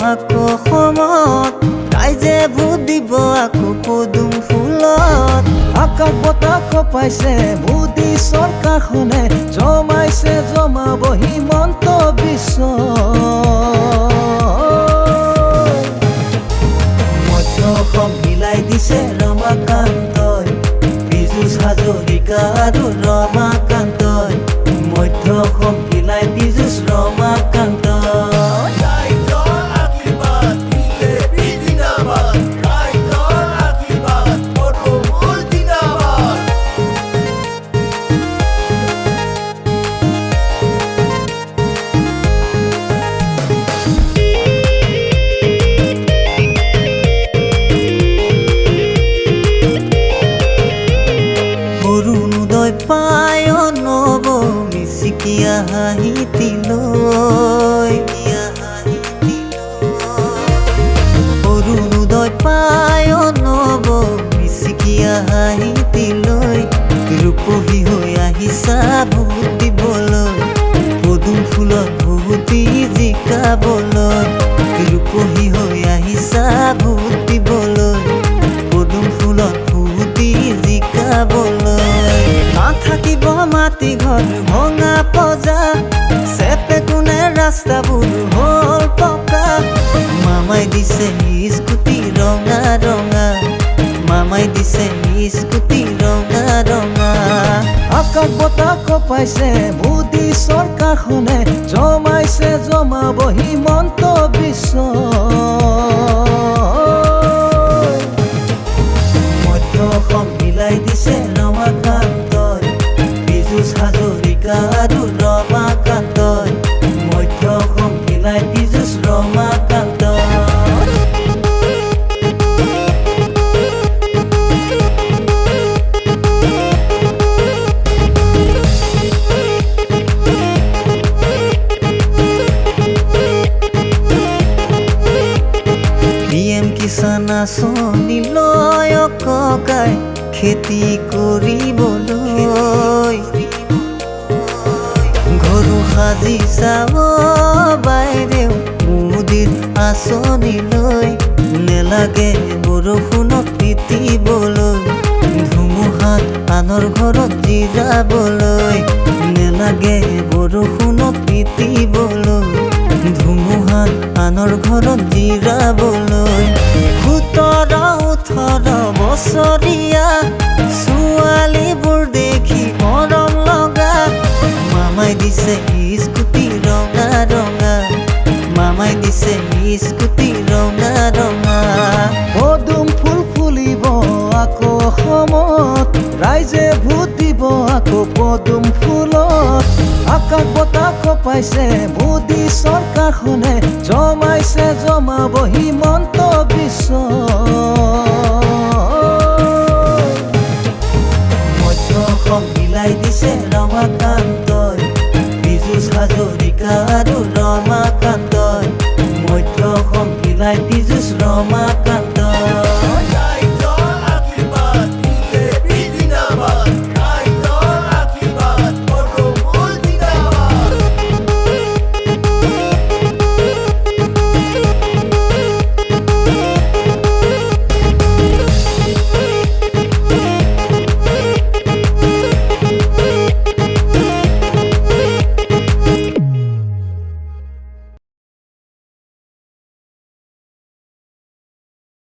আকৌ অসমত ৰাইজে ভোট দিব আকৌ পদুম ফুলত আকাশ বতাহ কপাইছে মোদী চৰকাৰখনে জমাইছে জমাব হিমন্ত বিশ্ব মধ্য অসম মিলাই দিছে ৰমাকান্তই পীযুষ হাজৰিকা আৰু ৰমাকান্তই মধ্য অসম মিলাই পীযুষ ৰমাকান্তই অৰুণোদয় পায় নব মিচিকিয়া হাঁহিতিলৈ অৰুণোদয় পায় নব মিচিকিয়া হাঁহিতিলৈ ৰূপহী হৈ আহিছা ভোট দিবলৈ পদুম ফুলত ভোটি জিকাবলৈ ৰূপহী হৈ আহিছা ভোট দিবলৈ পদুম ফুলত ভোটি জিকাবলৈ নাথাকিব মাটি ঘৰ ভঙা পজা চেপে কোনে ৰাস্তাবোৰ হ'ল পকা মামাই দিছে স্কুটি ৰঙা ৰঙা মামাই দিছে স্কুটি ৰঙা ৰঙা আকাশ বতাহ কপাইছে মোদী চৰকাৰখনে জমাইছে জমাব হিমন্ত বিশ্ব মধ্য অসম মিলাই দিছে ৰমাকান্তই পীযুষ হাজৰিকা আৰু ৰমাকান্তই মধ্য অসম মিলাই পীযুষ ৰমাকান্তই PM কিষাণ আঁচনিলৈ ককাই খেতি কৰিবলৈ ঘৰো সাজি চাব বাইদেউ মোদীৰ আঁচনিলৈ নেলাগে বৰষুণত তিতিবলৈ ধুমুহাত আনৰ ঘৰত জিৰাবলৈ নেলাগে বৰষুণত তিতিবলৈ ধুমুহাত আনৰ ঘৰত জিৰাবলৈ 17-18 বছৰীয়া ছোৱালীবোৰ দেখি মৰম লগা মামাই দিছে স্কুটি ৰঙা ৰঙা মামাই দিছে স্কুটি ৰঙা ৰঙা পদুম ফুল ফুলিব আকৌ অসমত ৰাইজে ভোট দিব আকৌ পদুম ফুলত আকাশ বতাহ কপাইছে মোদী চৰকাৰখনে জমাইছে জমাব হিমন্ত বিশ্ব মধ্য অসম মিলাই দিছে ৰমাকান্তই পীযুষ হাজৰিকা আৰু ৰমাকান্তই মধ্য অসম মিলাই পীযুষ ৰমাকান্তই